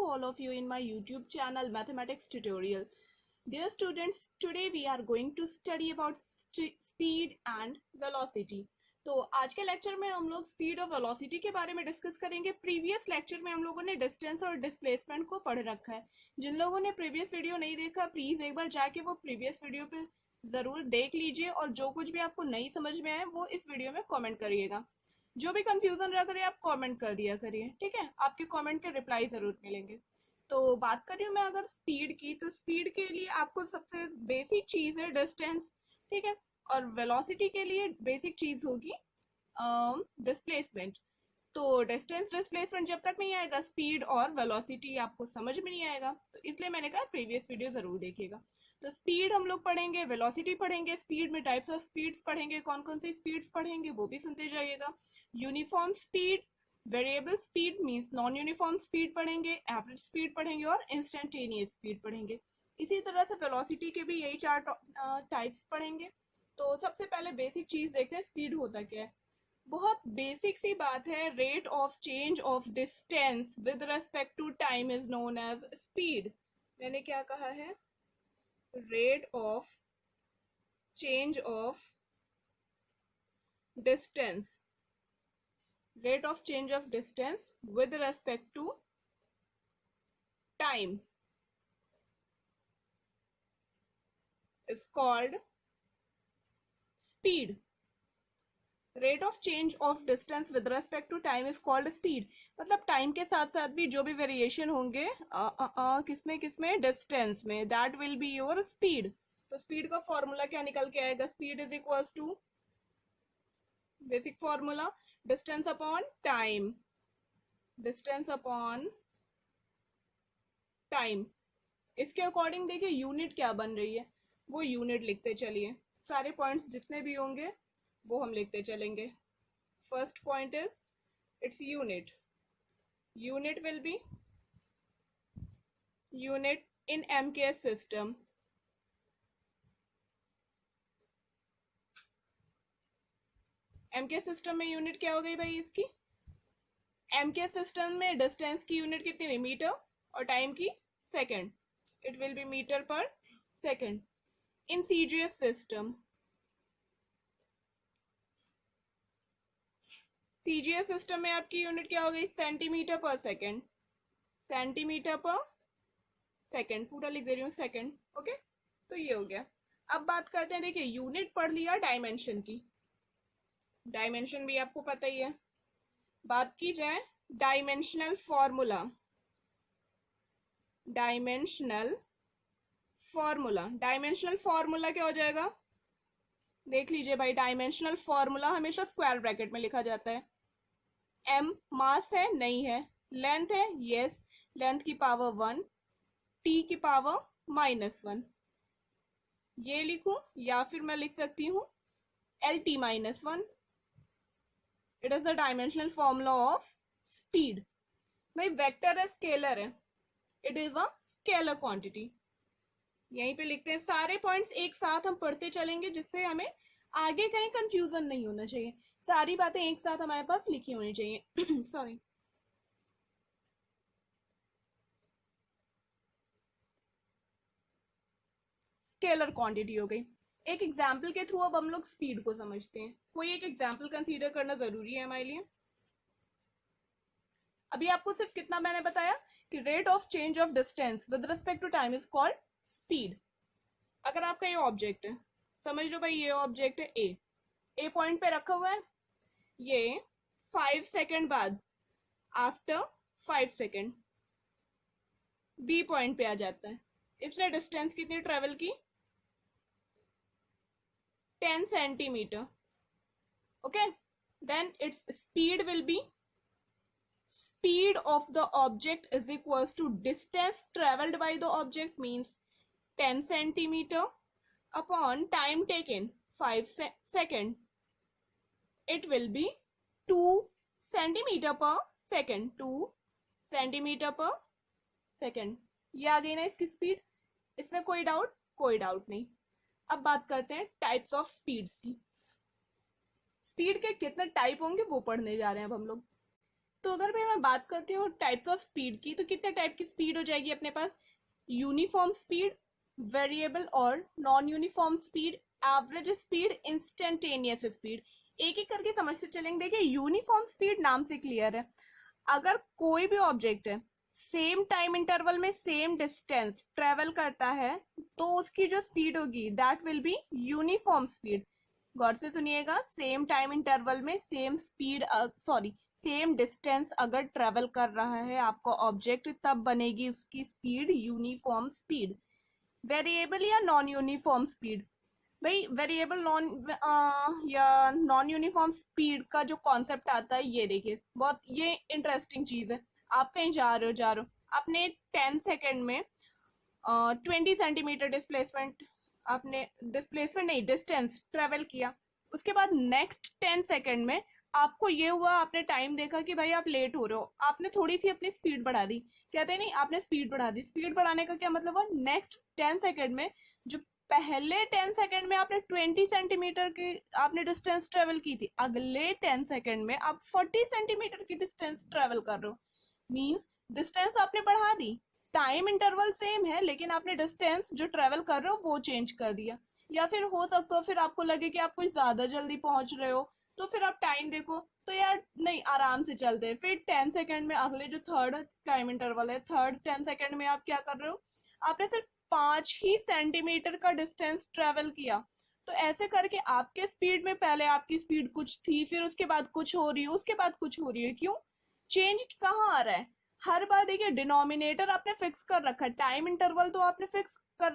all of you in my YouTube channel Mathematics Tutorial. Dear students, today we are going to study about speed and velocity. तो आज के lecture में हम लोग speed और velocity के बारे में डिस्कस करेंगे. प्रीवियस लेक्चर में हम लोगों ने डिस्टेंस और डिस्प्लेसमेंट को पढ़ रखा है. जिन लोगों ने प्रीवियस वीडियो नहीं देखा, प्लीज एक बार जाके वो प्रीवियस वीडियो पे जरूर देख लीजिए और जो कुछ भी आपको नहीं समझ में आए वो इस वीडियो में कमेंट करिएगा. जो भी कंफ्यूजन रह करे आप कमेंट कर दिया करिए, ठीक है. आपके कमेंट के रिप्लाई जरूर मिलेंगे. तो बात कर रही हूँ मैं अगर स्पीड की, तो स्पीड के लिए आपको सबसे बेसिक चीज है डिस्टेंस, ठीक है. और वेलोसिटी के लिए बेसिक चीज होगी डिस्प्लेसमेंट. तो डिस्टेंस डिस्प्लेसमेंट जब तक नहीं आएगा स्पीड और वेलोसिटी आपको समझ में नहीं आएगा. तो इसलिए मैंने कहा प्रीवियस वीडियो जरूर देखिएगा. तो स्पीड हम लोग पढ़ेंगे, वेलोसिटी पढ़ेंगे, स्पीड में टाइप्स ऑफ स्पीड्स पढ़ेंगे, कौन कौन सी स्पीड्स पढ़ेंगे वो भी सुनते जाइएगा. Uniform speed, variable speed means non uniform speed पढ़ेंगे, एवरेज स्पीड पढ़ेंगे और इंस्टेंटेनियस स्पीड पढ़ेंगे. इसी तरह से वेलोसिटी के भी यही चार टाइप्स पढ़ेंगे. तो सबसे पहले बेसिक चीज देखते हैं स्पीड होता क्या है. बहुत बेसिक सी बात है. Rate of change of distance with respect to time is known as speed. मैंने क्या कहा है? Rate of change of distance, rate of change of distance with respect to time is called speed. Rate of change of distance with respect to time is called speed. मतलब time के साथ साथ भी जो भी वेरिएशन होंगे किसमें किसमें, डिस्टेंस में, that will be your speed. तो स्पीड का फॉर्मूला क्या निकल के आएगा? Speed is equals to basic formula distance upon time. Distance upon time. इसके अकॉर्डिंग देखिए यूनिट क्या बन रही है, वो यूनिट लिखते चलिए. सारे पॉइंट्स जितने भी होंगे वो हम लिखते चलेंगे. First point is its unit. Unit will be unit in MKS system. MK system में यूनिट क्या हो गई भाई इसकी? एमके सिस्टम में डिस्टेंस की यूनिट कितनी हुई? मीटर. और टाइम की second. It will be metre per second. In CGS system, CGS system में आपकी यूनिट क्या हो गई? सेंटीमीटर पर सेकंड. सेंटीमीटर पर सेकंड, पूरा लिख दे रही हूँ सेकंड. ओके, तो ये हो गया. अब बात करते हैं, देखिए यूनिट पढ़ लिया डायमेंशन की. डायमेंशन भी आपको पता ही है. बात की जाए dimensional formula. Dimensional formula, dimensional formula क्या हो जाएगा? देख लीजिए भाई, डायमेंशनल फॉर्मूला हमेशा स्क्वायर ब्रैकेट में लिखा जाता है. एम मास है? नहीं है. लेंथ है? यस. लेंथ की पावर 1, टी की पावर -1. ये लिखूं या फिर मैं लिख सकती हूं LT -1. It is the dimensional formula of speed. भाई वेक्टर है, स्केलर है. It is a scalar quantity. यहीं पे लिखते हैं. सारे पॉइंट्स एक साथ हम पढ़ते चलेंगे जिससे हमें आगे कहीं कंफ्यूजन नहीं होना चाहिए. सारी बातें एक साथ हमारे पास लिखी होनी चाहिए. सॉरी. स्केलर क्वांटिटी हो गई. एक एग्जाम्पल के थ्रू अब हम लोग स्पीड को समझते हैं. कोई एक एग्जाम्पल कंसीडर करना जरूरी है हमारे लिए. अभी आपको सिर्फ कितना मैंने बताया कि rate of change of distance with respect to time is called speed. अगर आपका ये ऑब्जेक्ट है, समझ लो भाई ये ऑब्जेक्ट है ए पॉइंट पे रखा हुआ है. ये 5 सेकेंड बाद, आफ्टर 5 सेकेंड बी पॉइंट पे आ जाता है. इसलिए डिस्टेंस कितनी ट्रेवल की? 10 centimeter. Okay, then its speed will be speed of the object is equals to distance traveled by the object means 10 centimeter upon time taken 5 second. It will be 2 centimeter per second. 2 centimeter per second. ये आ गई ना इसकी speed. इसमें कोई doubt? कोई doubt नहीं. अब बात करते हैं टाइप्स ऑफ स्पीड्स की. स्पीड के कितने टाइप होंगे वो पढ़ने जा रहे हैं अब हम लोग. तो अगर मैं बात करती हूँ टाइप्स ऑफ स्पीड की, तो कितने टाइप की स्पीड हो जाएगी अपने पास? यूनिफॉर्म स्पीड, वेरिएबल और non uniform speed, average speed, instantaneous speed. एक एक करके समझते चलेंगे। देखिए यूनिफॉर्म स्पीड नाम से क्लियर है, अगर कोई भी ऑब्जेक्ट है सेम टाइम इंटरवल में सेम डिस्टेंस ट्रेवल करता है तो उसकी जो स्पीड होगी that will be uniform speed. गौर से सुनिएगा, सेम टाइम इंटरवल में सेम स्पीड सेम डिस्टेंस अगर ट्रेवल कर रहा है आपका ऑब्जेक्ट, तब बनेगी उसकी स्पीड यूनिफॉर्म स्पीड। वेरिएबल या नॉन यूनिफॉर्म स्पीड, भाई वेरिएबल या नॉन यूनिफॉर्म स्पीड का जो कॉन्सेप्ट आता है, ये देखिए बहुत ये इंटरेस्टिंग चीज है। आप कहीं जा रहे हो आपने 10 सेकेंड में 20 सेंटीमीटर डिस्प्लेसमेंट, आपने डिस्प्लेसमेंट नहीं डिस्टेंस ट्रेवल किया। उसके बाद नेक्स्ट 10 सेकेंड में आपको ये हुआ, आपने टाइम देखा कि भाई आप लेट हो रहे हो, आपने थोड़ी सी अपनी स्पीड बढ़ा दी। कहते नहीं, आपने स्पीड बढ़ा दी। स्पीड बढ़ाने का क्या मतलब हुआ? नेक्स्ट 10 सेकेंड में जो पहले 10 सेकेंड में आपने 20 सेंटीमीटर की आपने डिस्टेंस ट्रेवल की थी, अगले 10 सेकेंड में आप 40 सेंटीमीटर की डिस्टेंस ट्रेवल कर रहे हो। मीन्स डिस्टेंस आपने बढ़ा दी, टाइम इंटरवल सेम है लेकिन आपने डिस्टेंस जो ट्रेवल कर रहे हो वो चेंज कर दिया। या फिर हो सकता हो फिर आपको लगे कि आप कुछ ज्यादा जल्दी पहुंच रहे हो, तो फिर आप टाइम देखो तो यार नहीं आराम से चलते हैं। फिर 10 सेकेंड में अगले जो थर्ड टाइम इंटरवल है, थर्ड 10 सेकेंड में आप क्या कर रहे हो? आपने सिर्फ 5 ही सेंटीमीटर का डिस्टेंस ट्रेवल किया। तो ऐसे करके आपके स्पीड में पहले आपकी स्पीड कुछ थी, फिर उसके बाद कुछ हो रही है, उसके बाद कुछ हो रही है। क्यों? चेंज कहाँ आ रहा है? हर बार देखिए डिनोमिनेटर आपने फिक्स कर रखा है, टाइम इंटरवल तो आपने फिक्स कर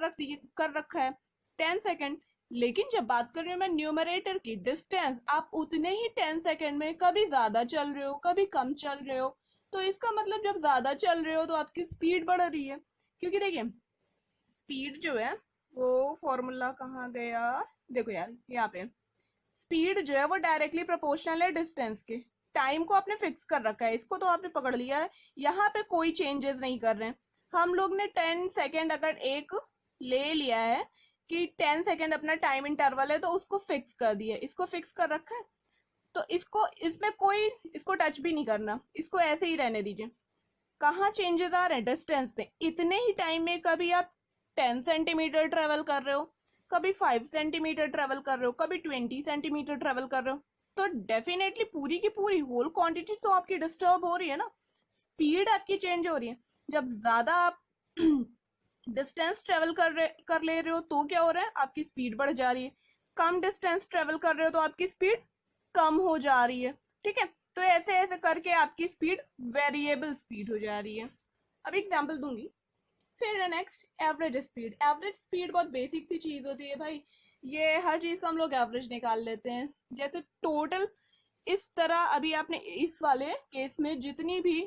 रखा है 10 सेकेंड। लेकिन जब बात कर रही हूँ मैं न्यूमरेटर की, डिस्टेंस आप उतने ही 10 सेकेंड में कभी ज्यादा चल रहे हो कभी कम चल रहे हो। तो इसका मतलब जब ज्यादा चल रहे हो तो आपकी स्पीड बढ़ रही है। क्योंकि देखिए स्पीड जो है वो फॉर्मूला कहाँ गया, देखो यार यहाँ पे स्पीड जो है वो डायरेक्टली प्रोपोर्शनल है डिस्टेंस के। टाइम को आपने फिक्स कर रखा है, इसको तो आपने पकड़ लिया है, यहाँ पे कोई चेंजेस नहीं कर रहे हैं। हम लोग ने 10 सेकेंड अगर एक ले लिया है कि 10 सेकेंड अपना टाइम इंटरवल है, तो उसको फिक्स कर दिया, इसको फिक्स कर रखा है। तो इसको इसमें कोई इसको टच भी नहीं करना, इसको ऐसे ही रहने दीजिए। कहाँ चेंजेस आ रहे हैं? डिस्टेंस पे। इतने ही टाइम में कभी आप 10 सेंटीमीटर ट्रेवल कर रहे हो, कभी 5 सेंटीमीटर ट्रेवल कर रहे हो, कभी 20 सेंटीमीटर ट्रेवल कर रहे हो, तो डेफिनेटली पूरी की पूरी होल क्वांटिटी तो आपकी डिस्टर्ब हो रही है ना, स्पीड आपकी चेंज हो रही है। जब ज्यादा आप डिस्टेंस ट्रेवल कर ले रहे हो तो क्या हो रहा है? आपकी स्पीड बढ़ जा रही है। कम डिस्टेंस ट्रेवल कर रहे हो तो आपकी स्पीड कम हो जा रही है। ठीक है, तो ऐसे ऐसे करके आपकी स्पीड वेरिएबल स्पीड हो जा रही है। अब एग्जांपल दूंगी। फिर next average speed. Average speed बहुत बेसिक सी चीज होती है भाई, ये हर चीज का हम लोग एवरेज निकाल लेते हैं। जैसे टोटल इस तरह अभी आपने इस वाले केस में जितनी भी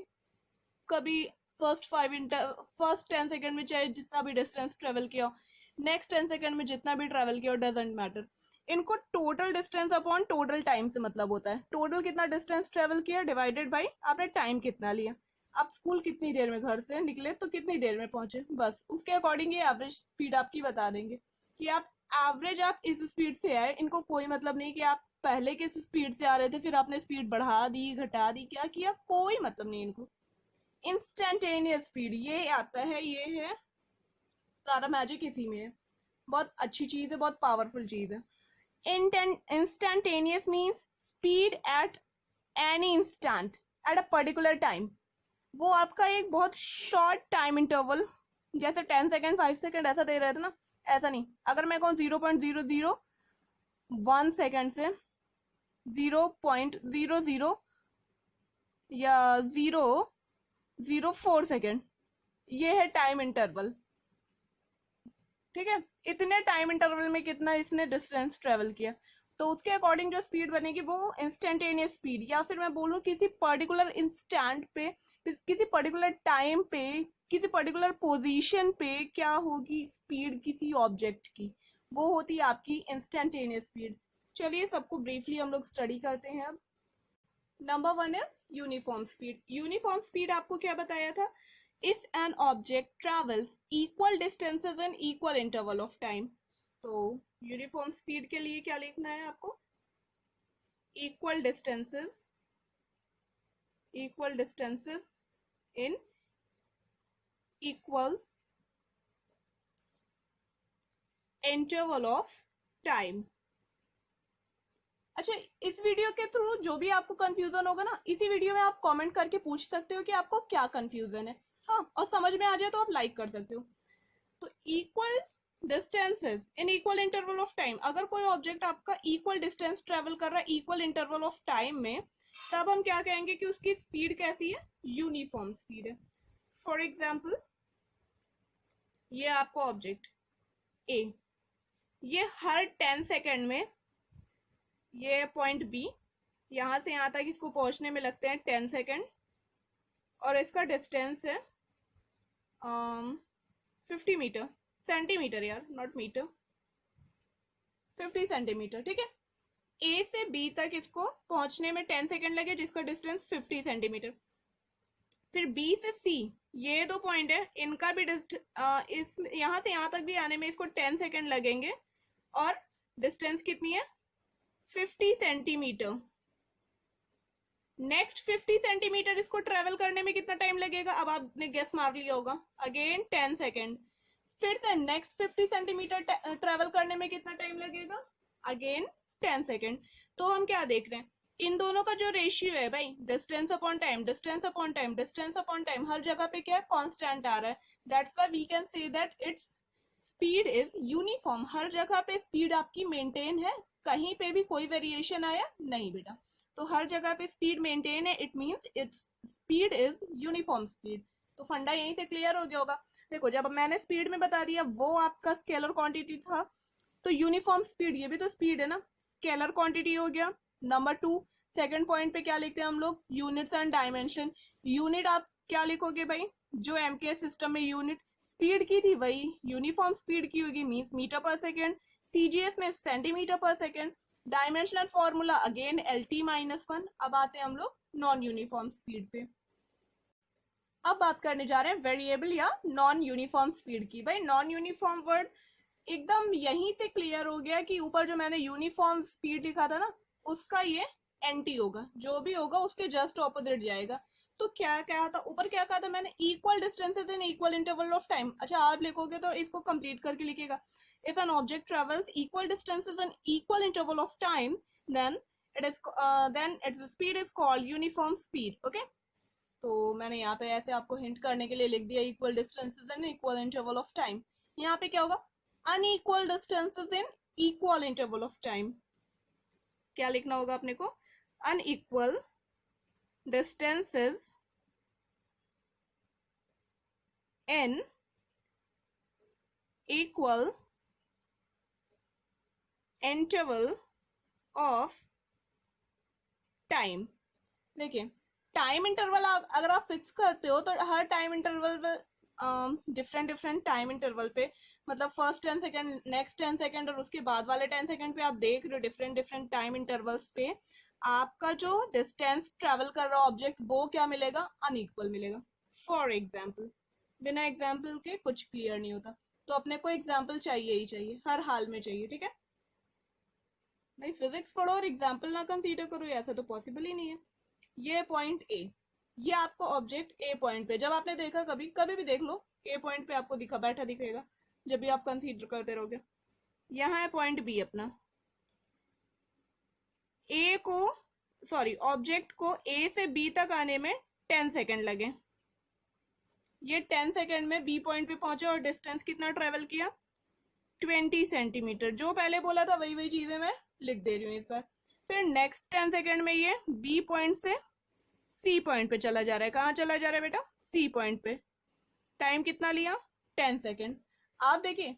कभी फर्स्ट 10 सेकेंड में चाहे जितना भी डिस्टेंस ट्रेवल किया हो, नेक्स्ट 10 सेकेंड में जितना भी ट्रेवल किया हो, डजेंट मैटर। इनको total distance upon total time से मतलब होता है। टोटल कितना डिस्टेंस ट्रेवल किया डिवाइडेड बाई आपने टाइम कितना लिया। आप स्कूल कितनी देर में घर से निकले तो कितनी देर में पहुंचे, बस उसके अकॉर्डिंग ये एवरेज स्पीड आपकी बता देंगे कि आप एवरेज आप इस स्पीड से आए। इनको कोई मतलब नहीं कि आप पहले किस स्पीड से आ रहे थे फिर आपने स्पीड बढ़ा दी घटा दी क्या किया, कोई मतलब नहीं इनको। इंस्टेंटेनियस स्पीड ये आता है, ये है सारा मैजिक इसी में है। बहुत अच्छी चीज है, बहुत पावरफुल चीज है। Instantaneous means speed at any instant eight a particular time. वो आपका एक बहुत शॉर्ट टाइम इंटरवल, जैसे 10 सेकेंड 5 सेकेंड ऐसा दे रहे थे ना, ऐसा नहीं। अगर मैं कहूँ 0.001 सेकेंड से 0.00 या 0.04 सेकेंड, ये है टाइम इंटरवल। ठीक है, इतने टाइम इंटरवल में कितना इसने डिस्टेंस ट्रेवल किया, तो उसके अकॉर्डिंग जो स्पीड बनेगी वो इंस्टेंटेनियस स्पीड, या फिर मैं बोलूँ किसी पर्टिकुलर इंस्टेंट पे, किसी पर्टिकुलर टाइम पे, किसी पर्टिकुलर पोजीशन पे क्या होगी स्पीड किसी ऑब्जेक्ट की, वो होती है आपकी इंस्टेंटेनियस स्पीड। चलिए सबको ब्रीफली हम लोग स्टडी करते हैं। अब number 1 is uniform speed. Uniform speed आपको क्या बताया था? If an object travels equal distances in equal interval of time. तो यूनिफॉर्म स्पीड के लिए क्या लिखना है आपको? Equal distances equal distances in equal interval of time. अच्छा, इस वीडियो के थ्रू जो भी आपको कंफ्यूजन होगा ना, इसी वीडियो में आप कमेंट करके पूछ सकते हो कि आपको क्या कंफ्यूजन है. हाँ, और समझ में आ जाए तो आप लाइक कर सकते हो. तो equal distances in equal interval of time, अगर कोई ऑब्जेक्ट आपका इक्वल डिस्टेंस ट्रेवल कर रहा है इक्वल इंटरवल ऑफ टाइम में, तब हम क्या कहेंगे कि उसकी स्पीड कैसी है, यूनिफॉर्म स्पीड है. फॉर एग्जाम्पल, ये आपको ऑब्जेक्ट ए, ये हर 10 सेकेंड में, ये पॉइंट बी, यहां से यहां तक इसको पहुंचने में लगते हैं 10 सेकेंड, और इसका डिस्टेंस है 50 मीटर, सेंटीमीटर यार, नॉट मीटर, 50 सेंटीमीटर. ठीक है, ए से बी तक इसको पहुंचने में 10 सेकेंड लगे, जिसका डिस्टेंस 50 सेंटीमीटर. फिर बी से सी, ये दो पॉइंट है, इनका भी इस यहां से यहां तक भी आने में इसको 10 सेकेंड लगेंगे, और डिस्टेंस कितनी है, 50 सेंटीमीटर. नेक्स्ट 50 सेंटीमीटर इसको ट्रेवल करने में कितना टाइम लगेगा, अब आपने गेस मार लिया होगा, अगेन 10 सेकेंड. फिर से नेक्स्ट 50 सेंटीमीटर ट्रेवल करने में कितना टाइम लगेगा, अगेन 10 सेकेंड. तो हम क्या देख रहे हैं, इन दोनों का जो रेशियो है भाई, distance upon time, distance upon time, distance upon time, हर जगह पे क्या है, कांस्टेंट आ रहा है. That's why we can say that its speed is uniform. हर जगह पे स्पीड आपकी मेंटेन है, कहीं पे भी कोई वेरिएशन आया नहीं बेटा. तो हर जगह पे स्पीड मेंटेन है, it means it's speed is uniform speed. तो फंडा यहीं से क्लियर हो गया होगा. देखो, जब मैंने स्पीड में बता दिया वो आपका स्केलर क्वांटिटी था, तो यूनिफॉर्म स्पीड ये भी तो स्पीड है ना, स्केलर क्वांटिटी हो गया. नंबर 2, सेकंड पॉइंट पे क्या लिखते हैं हम लोग, यूनिट्स एंड डायमेंशन. यूनिट आप क्या लिखोगे भाई, जो एमकेएस सिस्टम में यूनिट स्पीड की थी वही यूनिफॉर्म स्पीड की होगी, मींस मीटर पर सेकेंड. सीजीएस में सेंटीमीटर पर second. Dimensional formula again LT-1. अब आते हैं हम लोग नॉन यूनिफॉर्म स्पीड पे. अब बात करने जा रहे हैं वेरिएबल या नॉन यूनिफॉर्म स्पीड की. भाई नॉन यूनिफॉर्म वर्ड एकदम यहीं से क्लियर हो गया कि ऊपर जो मैंने यूनिफॉर्म स्पीड लिखा था ना, उसका ये एंटी होगा, जो भी होगा उसके जस्ट ऑपोजिट जाएगा. तो क्या क्या था ऊपर, क्या कहा था मैंने, equal distances in equal interval of time. अच्छा, आप लिखोगे तो इसको कंप्लीट करके लिखेगा. If an object travels equal distances in equal interval of time, then its speed is called uniform speed. Okay, तो मैंने यहाँ पे ऐसे आपको हिंट करने के लिए लिख दिया equal distances in equal interval of time. यहाँ पे क्या होगा, unequal distances in equal interval of time. क्या लिखना होगा अपने को, unequal distances in equal interval of time. देखिए, टाइम इंटरवल अगर आप फिक्स करते हो तो हर time interval different time interval पे, मतलब फर्स्ट 10 सेकेंड, नेक्स्ट 10 सेकेंड, और उसके बाद वाले 10 सेकेंड पे आप देख रहे हो डिफरेंट टाइम इंटरवल्स पे आपका जो डिस्टेंस ट्रेवल कर रहा ऑब्जेक्ट वो क्या मिलेगा, अनइक्वल मिलेगा. फॉर एग्जाम्पल, बिना एग्जाम्पल के कुछ क्लियर नहीं होता, तो अपने को एग्जाम्पल चाहिए ही चाहिए, हर हाल में चाहिए. ठीक है भाई, फिजिक्स पढ़ो और एग्जाम्पल ना कंसीडर करो, ऐसा तो पॉसिबल ही नहीं है. ये पॉइंट ए, ये आपको ऑब्जेक्ट ए पॉइंट पे, जब आपने देखा कभी भी देख लो, ए पॉइंट पे आपको बैठा दिखेगा जब भी आप कंसीडर करते रहोगे. यहाँ है पॉइंट बी अपना, ए को सॉरी ऑब्जेक्ट को ए से बी तक आने में 10 सेकेंड लगे. ये 10 सेकेंड में बी पॉइंट पे पहुंचे और डिस्टेंस कितना ट्रेवल किया, 20 सेंटीमीटर. जो पहले बोला था वही चीजें मैं लिख दे रही हूँ इस बार. फिर नेक्स्ट 10 सेकेंड में ये बी पॉइंट से सी पॉइंट पे चला जा रहा है. कहाँ चला जा रहा है बेटा, सी पॉइंट पे. टाइम कितना लिया, 10 सेकेंड. आप देखिए,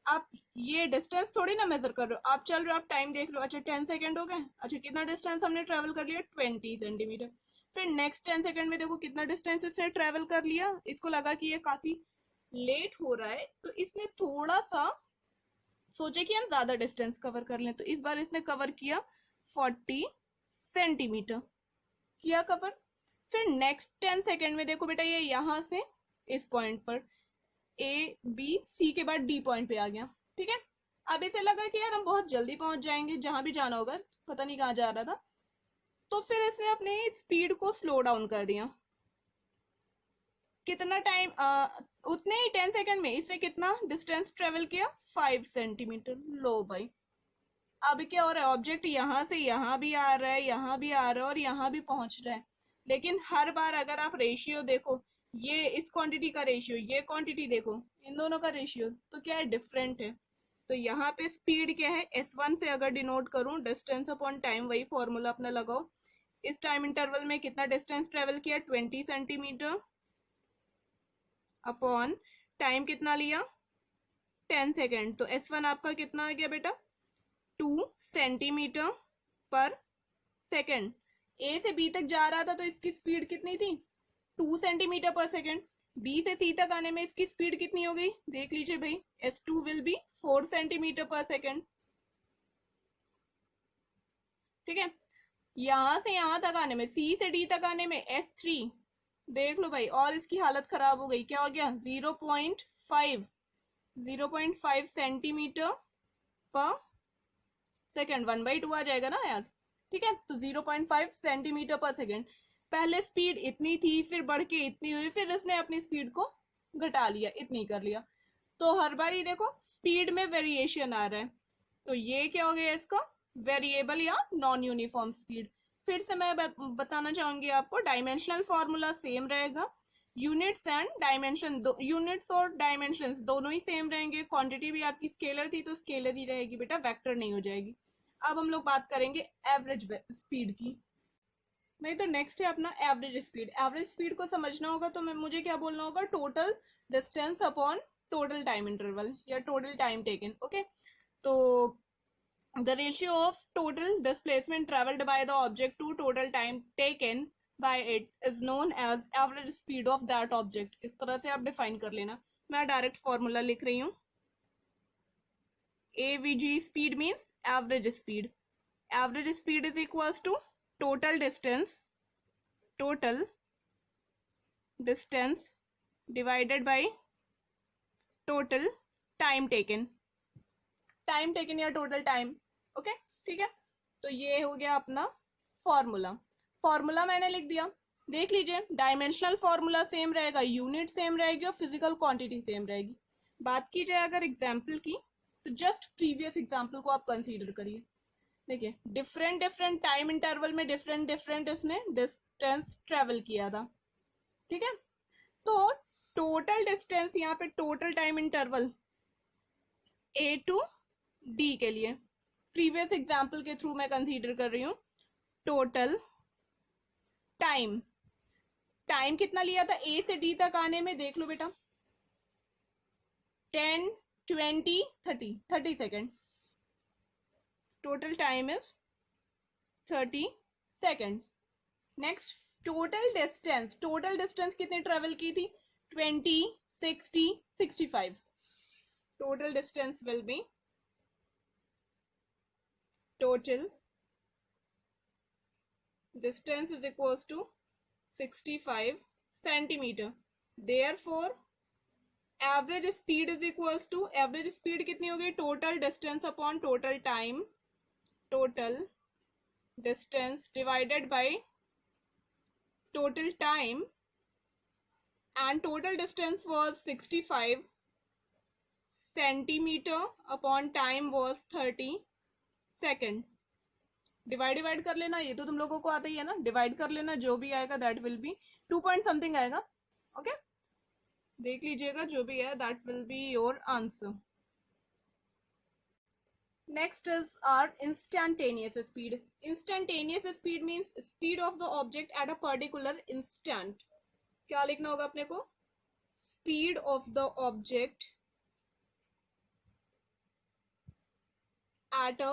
आप ये डिस्टेंस थोड़ी ना मेजर कर रहे हो, आप चल रहे हो, आप टाइम देख रहे हो. अच्छा 10 सेकेंड हो गए. अच्छा, कितना डिस्टेंस हमने ट्रेवल कर लिया, 20 सेंटीमीटर. फिर नेक्स्ट 10 सेकेंड में देखो कितना डिस्टेंस इसने ट्रेवल कर लिया. इसको लगा कि ये काफी लेट हो रहा है, तो इसने थोड़ा सा सोचे कि हम ज्यादा डिस्टेंस कवर कर लें, तो इस बार इसने कवर किया 40 सेंटीमीटर किया कवर. फिर नेक्स्ट 10 सेकेंड में देखो बेटा, ये यहां से इस पॉइंट पर ए बी सी के बाद डी पॉइंट पे आ गया. ठीक है, अब इसे लगा कि यार हम बहुत जल्दी पहुंच जाएंगे, जहां भी जाना होगा, पता नहीं कहाँ जा रहा था. तो फिर इसने अपने स्पीड को स्लो डाउन कर दिया। कितना टाइम, उतने ही 10 सेकंड में इसने कितना डिस्टेंस ट्रेवल किया, 5 सेंटीमीटर। लो भाई, अब क्या हो रहा है, ऑब्जेक्ट यहाँ से यहाँ भी आ रहा है, यहाँ भी आ रहा है और यहाँ भी पहुंच रहा है। लेकिन हर बार अगर आप रेशियो देखो, ये इस क्वांटिटी का रेशियो, ये क्वांटिटी देखो, इन दोनों का रेशियो तो क्या है, डिफरेंट है। तो यहाँ पे स्पीड क्या है, S1 से अगर डिनोट करूं, डिस्टेंस अपॉन टाइम, वही फॉर्मूला अपना लगाओ। इस टाइम इंटरवल में कितना डिस्टेंस ट्रेवल किया, 20 सेंटीमीटर, अपॉन टाइम कितना लिया, 10 सेकेंड। तो S1 आपका कितना आ गया बेटा, 2 सेंटीमीटर पर सेकेंड। ए से बी तक जा रहा था तो इसकी स्पीड कितनी थी, 2 सेंटीमीटर पर सेकेंड। बी से सी तक आने में इसकी स्पीड कितनी हो गई, देख लीजिए भाई, S2 विल बी 4 सेंटीमीटर पर सेकेंड। ठीक है, यहां से यहां तक आने में, सी से डी तक आने में S3 देख लो भाई, और इसकी हालत खराब हो गई, क्या हो गया, 0.5 सेंटीमीटर पर सेकेंड, 1/2 आ जाएगा ना यार। ठीक है, तो 0.5 सेंटीमीटर पर सेकेंड। पहले स्पीड इतनी थी, फिर बढ़ के इतनी हुई, फिर इसने अपनी स्पीड को घटा लिया, इतनी कर लिया। तो हर बार ही देखो स्पीड में वेरिएशन आ रहा है। तो ये क्या हो गया इसका, वेरिएबल या नॉन यूनिफॉर्म स्पीड। फिर से मैं बताना चाहूंगी आपको, डायमेंशनल फॉर्मूला सेम रहेगा, यूनिट्स एंड डायमेंशन, यूनिट्स और डायमेंशन दोनों ही सेम रहेंगे। क्वांटिटी भी आपकी स्केलर थी तो स्केलर ही रहेगी बेटा, वेक्टर नहीं हो जाएगी। अब हम लोग बात करेंगे एवरेज स्पीड की। नहीं तो नेक्स्ट है अपना एवरेज स्पीड। एवरेज स्पीड को समझना होगा तो मुझे क्या बोलना होगा, total distance upon total time interval या टोटल टाइम टेकन। ओके, तो the ratio of total displacement traveled by the object to total time taken by it is known as average speed of that object। इस तरह से आप define कर लेना। मैं direct formula लिख रही हूँ, AVG speed means average speed। average speed is equals to total distance divided by total time taken या टोटल टाइम। ओके, ठीक है, तो ये हो गया अपना फॉर्मूला मैंने लिख दिया। देख लीजिए, डायमेंशनल फॉर्मूला सेम रहेगा, यूनिट सेम रहेगी और फिजिकल क्वांटिटी सेम रहेगी। बात की जाए अगर एग्जाम्पल की, तो जस्ट प्रीवियस एग्जाम्पल को आप कंसीडर करिए। देखिए, डिफरेंट टाइम इंटरवल में डिफरेंट इसने डिस्टेंस ट्रेवल किया था। ठीक है, तो टोटल डिस्टेंस, यहाँ पे total time interval A to D के लिए प्रीवियस एग्जाम्पल के थ्रू मैं कंसीडर कर रही हूँ। टोटल टाइम कितना लिया था A से D तक आने में, देख लो बेटा, 10, 20, 30 second. Total time is 30 second. Next, total distance कितनी ट्रेवल की थी, 20, 60, 65। Total distance will be total distance is equals to 65 centimeter। therefore average speed is equals to, average speed कितनी हो गई, total distance upon total time, total distance divided by total time, and total distance was 65 centimeter upon time was 30 second. Divide कर लेना, ये तो तुम लोगों को आता ही है ना, डिवाइड कर लेना, जो भी आएगा that will be 2 point something आएगा। ओके, देख लीजिएगा, जो भी है that will be your answer. Next is are instantaneous speed. Instantaneous speed means speed of the object at a particular instant. क्या लिखना होगा अपने को, speed of the object at a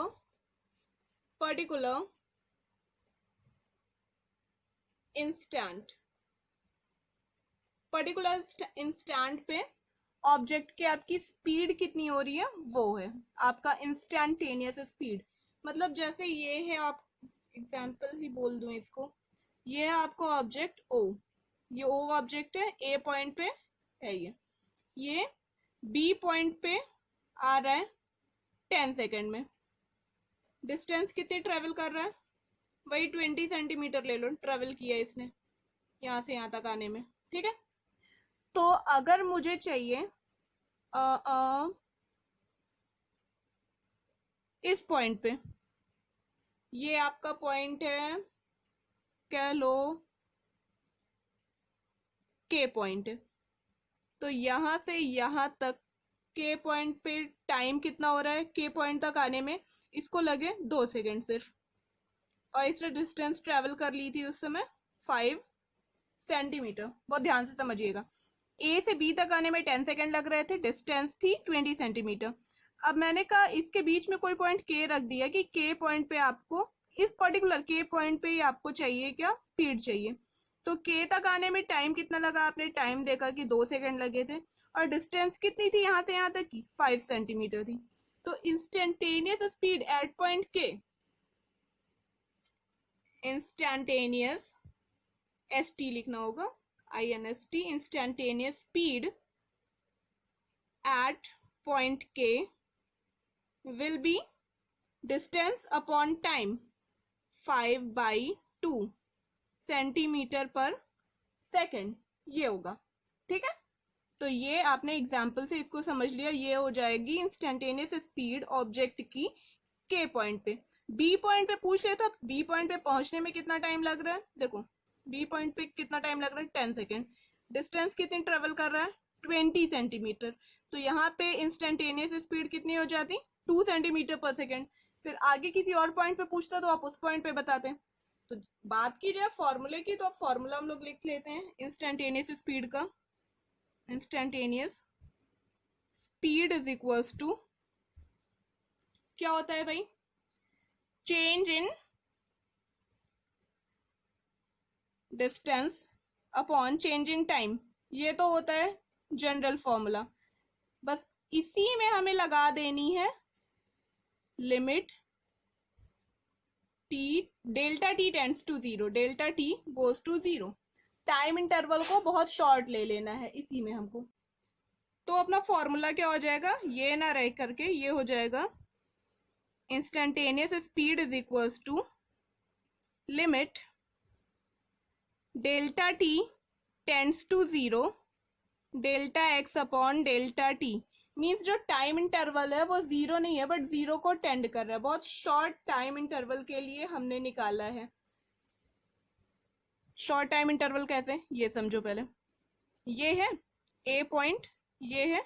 particular instant. Particular instant पे object की आपकी speed कितनी हो रही है, वो है आपका इंस्टेंटेनियस स्पीड। मतलब जैसे ये है, आप एग्जांपल ही बोल दूं इसको, ये है आपको ऑब्जेक्ट O, ये O ऑब्जेक्ट है, A पॉइंट पे है, ये B पॉइंट पे आ रहा है 10 सेकेंड में। डिस्टेंस कितनी ट्रेवल कर रहा है, वही 20 सेंटीमीटर ले लो, ट्रेवल किया इसने यहाँ से यहाँ तक आने में, ठीक है। तो अगर मुझे चाहिए इस पॉइंट पे, ये आपका पॉइंट है, कह लो के पॉइंट है, तो यहां से यहां तक के पॉइंट पे टाइम कितना हो रहा है, के पॉइंट तक आने में इसको लगे 2 सेकेंड सिर्फ, और इसने डिस्टेंस ट्रेवल कर ली थी उस समय 5 सेंटीमीटर। बहुत ध्यान से समझिएगा, ए से बी तक आने में 10 सेकेंड लग रहे थे, डिस्टेंस थी 20 सेंटीमीटर। अब मैंने कहा इसके बीच में कोई पॉइंट के रख दिया कि के पॉइंट पे आपको, इस पर्टिकुलर के पॉइंट पे ही आपको चाहिए क्या, स्पीड चाहिए। तो के तक आने में टाइम कितना लगा, आपने टाइम देखा कि 2 सेकेंड लगे थे, और डिस्टेंस कितनी थी यहाँ से यहाँ तक की, 5 सेंटीमीटर थी। तो इंस्टेंटेनियस स्पीड एट पॉइंट के, इंस्टेंटेनियस, एस टी लिखना होगा, INST, instantaneous speed at point के will be distance upon time 5/2 centimetre पर सेकेंड, ये होगा, ठीक है। तो ये आपने एग्जाम्पल से इसको समझ लिया, ये हो जाएगी इंस्टेंटेनियस स्पीड ऑब्जेक्ट की के पॉइंट पे। बी पॉइंट पे पूछ ले तो बी पॉइंट पे पहुंचने में कितना टाइम लग रहा है, देखो बी पॉइंट पे कितना टाइम लग रहा है, 10 सेकेंड। डिस्टेंस कितनी ट्रेवल कर रहा है, 20 सेंटीमीटर। तो यहाँ पे इंस्टेंटेनियस स्पीड कितनी हो जाती, 2 सेंटीमीटर पर सेकेंड। फिर आगे किसी और पॉइंट पे पूछता तो आप उस पॉइंट पे बताते। तो बात की जाए फॉर्मूले की, तो अब फॉर्मूला हम लोग लिख लेते हैं इंस्टेंटेनियस स्पीड का। Instantaneous speed is equals to, क्या होता है भाई, change in distance upon change in time. ये तो होता है जनरल फॉर्मूला, बस इसी में हमें लगा देनी है limit T, delta T tends to 0, delta T goes to 0। Time interval को बहुत शॉर्ट ले लेना है इसी में हमको। तो अपना फॉर्मूला क्या हो जाएगा, ये ना रह करके ये हो जाएगा instantaneous speed is equals to limit delta T tends to 0 delta X upon delta T. Means जो टाइम इंटरवल है वो 0 नहीं है, बट 0 को टेंड कर रहा है। बहुत शॉर्ट टाइम इंटरवल के लिए हमने निकाला है। शॉर्ट टाइम इंटरवल कैसे, ये समझो पहले। ये है ए पॉइंट, ये है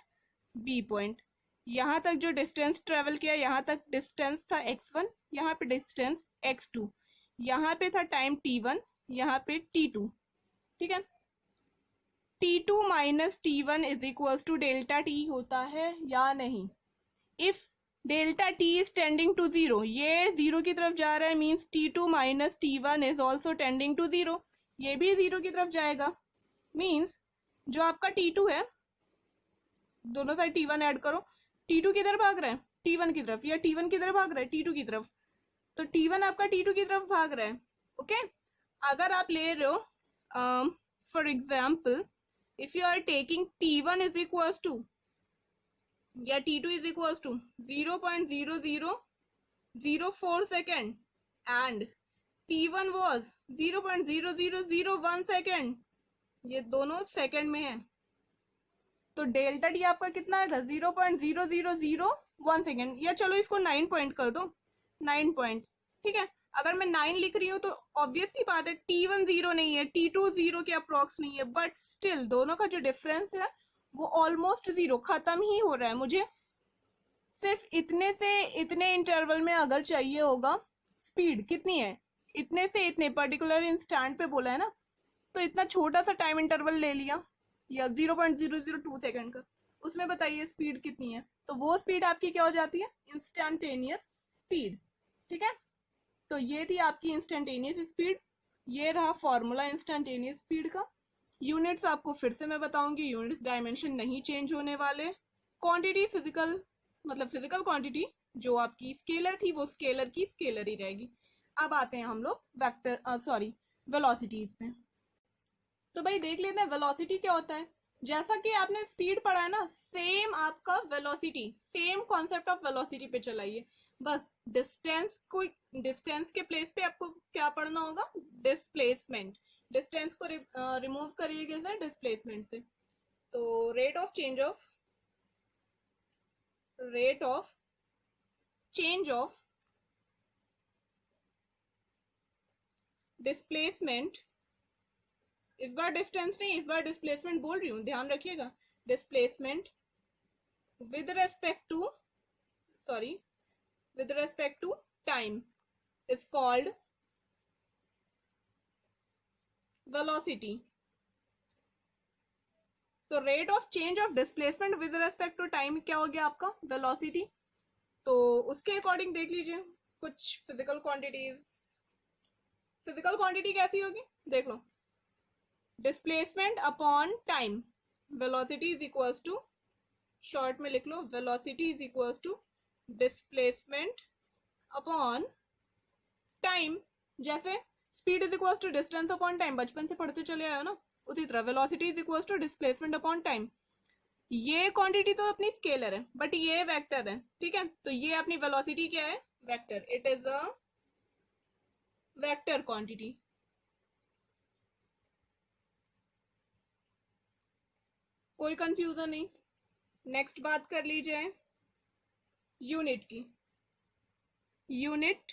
बी पॉइंट। यहाँ तक जो डिस्टेंस ट्रेवल किया, यहाँ तक डिस्टेंस था x1, यहाँ पे डिस्टेंस x2, यहाँ पे था टाइम t1, यहाँ पे t2, ठीक है। T2 minus T1 is equals to delta T होता है या नहीं। If delta T is tending to 0, ये 0 की तरफ जा रहा है, means T2 minus T1 is also tending to 0, ये भी 0 की तरफ जाएगा। मीन्स जो आपका T2 है, दोनों साइड T1 ऐड करो, T2 किधर भाग रहा है, T1 की तरफ, या T1 किधर भाग रहा है, T2 की तरफ। तो T1 आपका T2 की तरफ भाग रहा है, ओके। अगर आप ले रहे हो for example, if you are taking T1 is equals to या T2 is equals to 0.0004 second and T1 was 0.0001 second, ये दोनों सेकंड में है, तो डेल्टा टी आपका कितना आएगा, 0.0001 सेकेंड, या चलो इसको 9 पॉइंट कर दो, 9 पॉइंट, ठीक है। अगर मैं 9 लिख रही हूँ तो ऑब्वियस सी बात है T1 0 नहीं है, T2 0 के अप्रोक्स नहीं है, बट स्टिल दोनों का जो डिफरेंस है वो ऑलमोस्ट 0, खत्म ही हो रहा है। मुझे सिर्फ इतने से इतने इंटरवल में अगर चाहिए होगा स्पीड कितनी है, इतने से इतने पर्टिकुलर इंस्टेंट पे बोला है ना, तो इतना छोटा सा टाइम इंटरवल ले लिया, या 0.002 सेकेंड का, उसमें बताइए स्पीड कितनी है। तो वो स्पीड आपकी क्या हो जाती है, इंस्टेंटेनियस स्पीड, ठीक है। तो ये थी आपकी इंस्टेंटेनियस स्पीड, ये रहा फॉर्मूला इंस्टेंटेनियस स्पीड का। यूनिट्स आपको फिर से मैं बताऊंगी, यूनिट्स डायमेंशन नहीं चेंज होने वाले। क्वांटिटी फिजिकल, मतलब फिजिकल क्वांटिटी जो आपकी स्केलर थी वो स्केलर की स्केलर ही रहेगी। अब आते हैं हम लोग वेक्टर वेलोसिटीज पे। तो भाई देख लेते हैं वेलोसिटी क्या होता है। जैसा कि आपने स्पीड पढ़ा है ना, सेम आपका velocity, same concept of velocity पे चलाइए। बस डिस्टेंस के प्लेस पे आपको क्या पढ़ना होगा, डिस्प्लेसमेंट। डिस्टेंस को रिमूव करिए कैसे, डिस्प्लेसमेंट से। तो rate of change of displacement, इस बार डिस्टेंस नहीं, इस बार डिस्प्लेसमेंट बोल रही हूँ, ध्यान रखिएगा। Displacement with respect to time is called velocity. तो rate of change of displacement with respect to time क्या हो गया आपका, वेलोसिटी। तो उसके अकॉर्डिंग देख लीजिए कुछ फिजिकल क्वांटिटीज। फिजिकल क्वांटिटी कैसी होगी, देख लो, displacement upon time, velocity is equals to, short में लिख लो, velocity is equals to displacement upon time. जैसे speed is equals to distance upon time, बचपन से पढ़ते चले आए हो ना, उसी तरह velocity is equals to displacement upon time. ये क्वांटिटी तो अपनी स्केलर है, बट ये वेक्टर है, ठीक है। तो ये अपनी वेलोसिटी क्या है, vector, it is a vector quantity. कोई कंफ्यूजन नहीं। नेक्स्ट बात कर लीजिए यूनिट की। Unit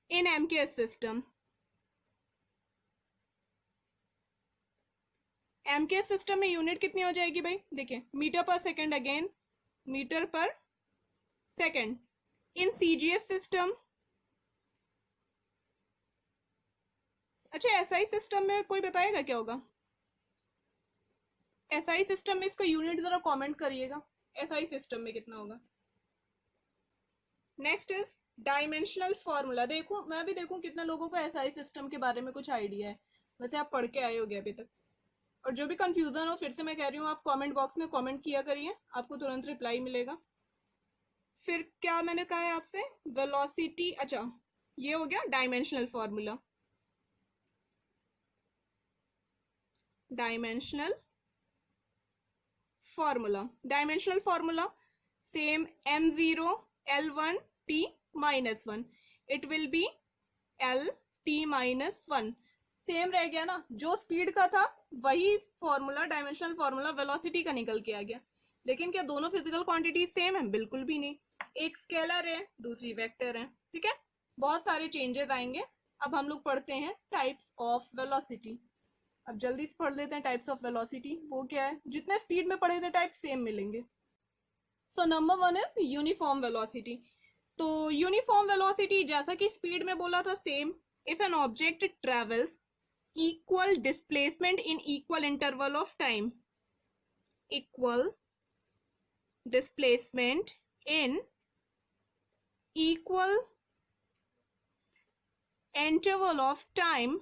in MKS system, MKS system में यूनिट कितनी हो जाएगी भाई, देखिए metre per second, again metre per second. In CGS system, अच्छा एसआई सिस्टम में कोई बताएगा क्या होगा, एसआई सिस्टम में इसका यूनिट जरा कमेंट करिएगा, एसआई सिस्टम में कितना होगा। Next is dimensional formula. देखो मैं भी देखूं कितना लोगों को एसआई सिस्टम के बारे में कुछ आइडिया है, वैसे आप पढ़ के आए होगे अभी तक। और जो भी कंफ्यूजन हो, फिर से मैं कह रही हूँ, आप कमेंट बॉक्स में कमेंट किया करिए, आपको तुरंत रिप्लाई मिलेगा। फिर क्या मैंने कहा है आपसे, वेलोसिटी, अच्छा ये हो गया dimensional formula. Dimensional formula same m0 l1 t minus 1, it will B l t minus 1, same रह गया ना, जो स्पीड का था वही फॉर्मूला, डायमेंशनल फॉर्मूला वेलोसिटी का निकल के आ गया। लेकिन क्या दोनों फिजिकल क्वांटिटी सेम है, बिल्कुल भी नहीं, एक स्केलर है दूसरी वेक्टर है, ठीक है। बहुत सारे चेंजेस आएंगे। अब हम लोग पढ़ते हैं टाइप्स ऑफ वेलोसिटी। अब जल्दी से पढ़ लेते हैं टाइप्स ऑफ वेलोसिटी, वो क्या है, जितने स्पीड में पढ़े थे टाइप सेम मिलेंगे। So number 1 is uniform velocity. तो यूनिफॉर्म वेलोसिटी जैसा कि स्पीड में बोला था same, if an object travels equal displacement in equal interval of time, equal displacement in equal interval of time,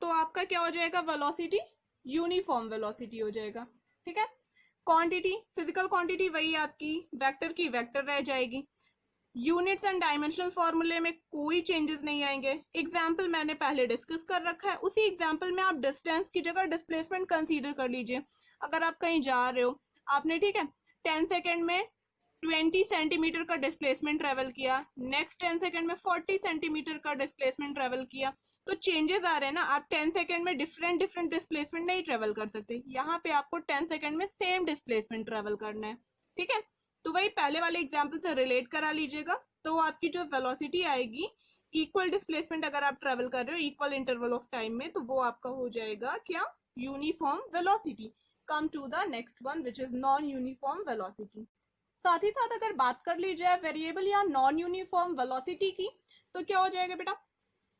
तो आपका क्या हो जाएगा, वेलोसिटी यूनिफॉर्म वेलोसिटी हो जाएगा, ठीक है। क्वांटिटी, फिजिकल क्वांटिटी वही आपकी वेक्टर की वेक्टर रह जाएगी। यूनिट्स एंड डायमेंशनल फॉर्मूले में कोई चेंजेस नहीं आएंगे। एग्जाम्पल मैंने पहले डिस्कस कर रखा है, उसी एग्जाम्पल में आप डिस्टेंस की जगह डिस्प्लेसमेंट कंसीडर कर लीजिए। अगर आप कहीं जा रहे हो, आपने ठीक है 10 सेकेंड में 20 सेंटीमीटर का डिस्प्लेसमेंट ट्रेवल किया, नेक्स्ट 10 सेकेंड में 40 सेंटीमीटर का डिस्प्लेसमेंट ट्रेवल किया, तो चेंजेस आ रहे हैं ना। आप 10 सेकेंड में डिफरेंट डिस्प्लेसमेंट नहीं ट्रेवल कर सकते, यहाँ पे आपको 10 सेकेंड में सेम डिस्प्लेसमेंट ट्रेवल करना है, ठीक है। तो वही पहले वाले एग्जाम्पल से रिलेट करा लीजिएगा, तो आपकी जो वेलोसिटी आएगी इक्वल डिस्प्लेसमेंट अगर आप ट्रेवल कर रहे हो इक्वल इंटरवल ऑफ टाइम में, तो वो आपका हो जाएगा क्या, uniform velocity. Come to the next one which is non uniform velocity. साथ ही साथ अगर बात कर ली जाए वेरिएबल या नॉन यूनिफॉर्म वेलोसिटी की, तो क्या हो जाएगा बेटा,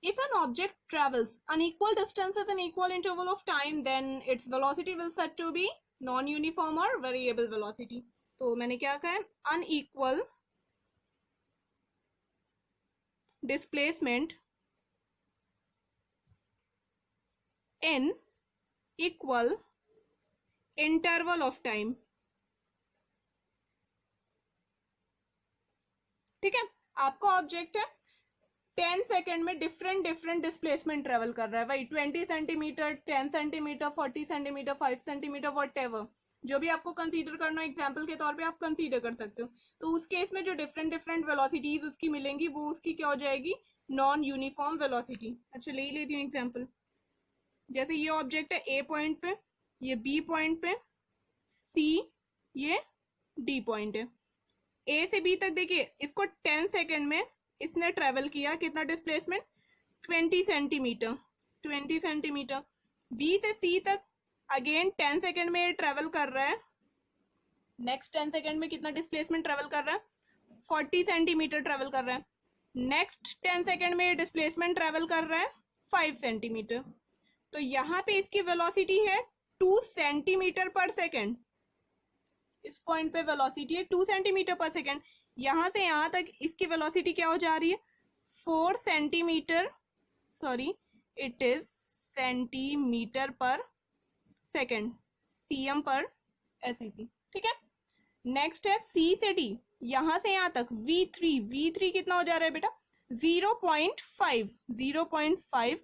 if an object travels unequal distances in equal interval of time, then its velocity will said to be non-uniform or variable velocity. तो मैंने क्या कहा है, unequal displacement in equal interval of time, ठीक है। आपका ऑब्जेक्ट है 10 सेकेंड में डिफरेंट डिस्प्लेसमेंट ट्रेवल कर रहा है भाई, 20 centimetre, 10 centimetre, 40 centimetre, 5 centimetre, what ever. जो भी आपको कंसीडर करना हो एग्जाम्पल के तौर पे आप कंसीडर कर सकते हो। तो उस केस में जो डिफरेंट डिफरेंट वेलोसिटीज उसकी मिलेंगी वो उसकी क्या हो जाएगी, नॉन यूनिफॉर्म वेलोसिटी। अच्छा ले ही लेती हूँ एग्जाम्पल। जैसे ये ऑब्जेक्ट है ए पॉइंट पे, ये बी पॉइंट पे, सी ये डी पॉइंट है। ए से बी तक देखिए इसको 10 सेकेंड में इसने ट्रेवल किया, कितना डिस्प्लेसमेंट 20 सेंटीमीटर, 20 सेंटीमीटर। बी से सी तक अगेन 10 सेकेंड में ये ट्रेवल कर रहा है, नेक्स्ट 10 सेकेंड में कितना डिस्प्लेसमेंट ट्रेवल कर रहा है 40 सेंटीमीटर ट्रेवल कर रहा है। नेक्स्ट 10 सेकेंड में ये डिस्प्लेसमेंट ट्रेवल कर रहा है 5 सेंटीमीटर। तो यहाँ पे इसकी वेलोसिटी है 2 सेंटीमीटर पर सेकेंड। इस पॉइंट पे वेलोसिटी है 2 सेंटीमीटर पर सेकेंड। यहाँ से यहाँ तक इसकी वेलोसिटी क्या हो जा रही है 4 centimetre, sorry it is centimetre पर सेकेंड, cm पर SEC। ठीक है, नेक्स्ट है C से D, यहां से यहां तक V3 कितना हो जा रहा है बेटा 0.5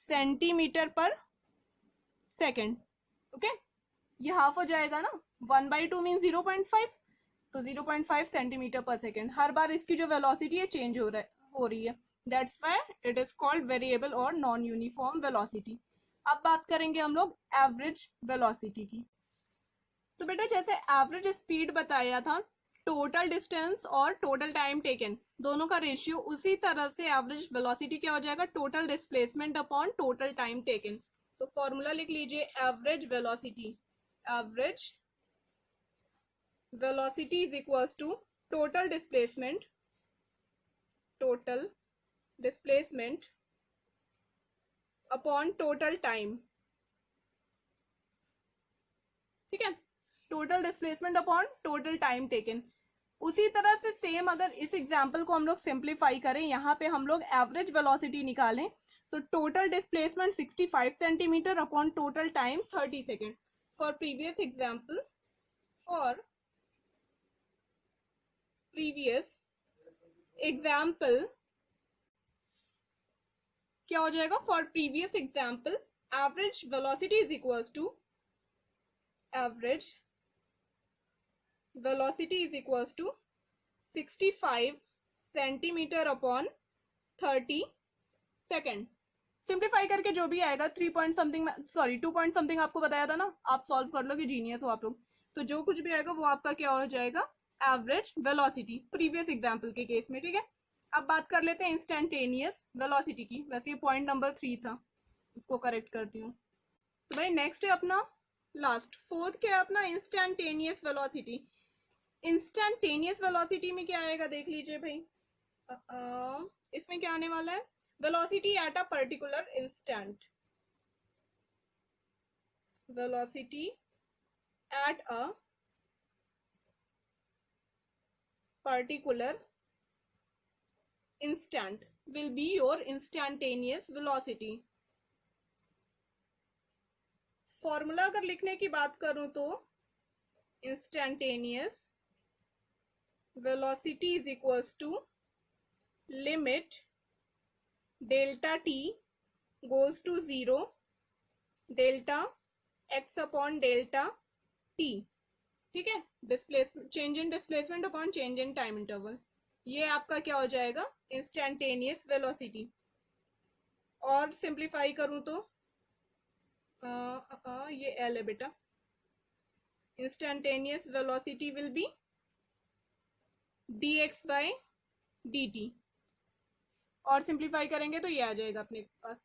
सेंटीमीटर पर सेकेंड। ओके, ये हाफ हो जाएगा ना, 1/2 मीन 0.5, तो 0.5 सेंटीमीटर पर सेकेंड। हर बार इसकी जो वेलोसिटी है चेंज हो रही है, that's why it is called variable और नॉन यूनिफॉर्म वेलोसिटी। अब बात करेंगे हम लोग एवरेज वेलोसिटी की। तो बेटा जैसे एवरेज स्पीड बताया था, टोटल डिस्टेंस और टोटल टाइम टेकन दोनों का रेशियो, उसी तरह से एवरेज वेलोसिटी क्या हो जाएगा total displacement upon total time taken. तो फॉर्मूला लिख लीजिए average velocity is equal to total displacement upon total time. ठीक है, total displacement upon total time taken. उसी तरह से सेम अगर इस एग्जांपल को हम लोग सिंप्लीफाई करें, यहाँ पे हम लोग एवरेज वेलोसिटी निकालें तो total displacement 65 centimetre upon total time 30 second. For previous example क्या हो जाएगा, for previous example average velocity is equal to velocity is equals to 65 centimetre upon 30 second. Simplify करके जो भी आएगा 3 point something, sorry 2 point something आपको बताया था ना, आप सॉल्व कर लोगे, जीनियस हो आप लोग। तो जो कुछ भी आएगा वो आपका क्या हो जाएगा एवरेज वेलोसिटी प्रीवियस एग्जाम्पल के केस में। ठीक है, अब बात कर लेते हैं इंस्टेंटेनियस वेलोसिटी की। वैसे ये पॉइंट नंबर 3 था, इसको करेक्ट करती हूँ। तो भाई नेक्स्ट है अपना लास्ट, फोर्थ क्या है अपना इंस्टेंटेनियस वेलोसिटी। इंस्टेंटेनियस वेलोसिटी में क्या आएगा देख लीजिए भाई, इसमें क्या आने वाला है velocity at a particular instant, velocity at a particular instant will be your instantaneous velocity. Formula अगर लिखने की बात करूं तो instantaneous velocity is equals to limit delta t goes to 0 delta x upon delta t। ठीक है, change in displacement upon change in time interval, ये आपका क्या हो जाएगा इंस्टेंटेनियस वेलोसिटी। और सिंप्लीफाई करूं तो ये एल है बेटा, instantaneous velocity will be dx by dt, और सिंप्लीफाई करेंगे तो ये आ जाएगा अपने पास।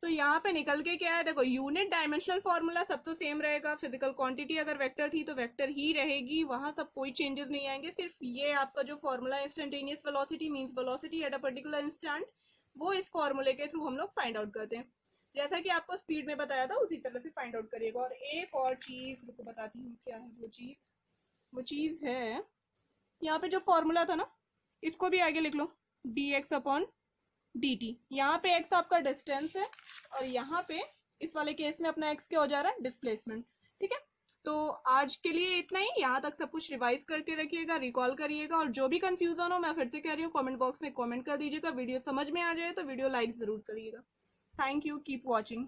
तो यहाँ पे निकल के क्या है देखो, यूनिट डायमेंशनल फॉर्मूला सब तो सेम रहेगा, फिजिकल क्वांटिटी अगर वेक्टर थी तो वेक्टर ही रहेगी, वहां सब कोई चेंजेस नहीं आएंगे। सिर्फ ये आपका जो formula instantaneous velocity means velocity at a particular instant, वो इस फॉर्मूले के थ्रू हम लोग फाइंड आउट करते हैं। जैसा कि आपको स्पीड में बताया था उसी तरह से फाइंड आउट करिएगा। और एक और चीज रुको बताती हूँ क्या है वो चीज है यहाँ पे जो फॉर्मूला था ना, इसको भी आगे लिख लो dx अपॉन dt। यहाँ पे x आपका डिस्टेंस है और यहाँ पे इस वाले केस में अपना x क्या हो जा रहा है डिस्प्लेसमेंट। ठीक है, तो आज के लिए इतना ही, यहाँ तक सब कुछ रिवाइज करके रखिएगा, रिकॉल करिएगा। और जो भी कंफ्यूजन हो मैं फिर से कह रही हूँ कमेंट बॉक्स में कमेंट कर दीजिएगा। वीडियो समझ में आ जाए तो वीडियो लाइक जरूर करिएगा। Thank you, keep watching.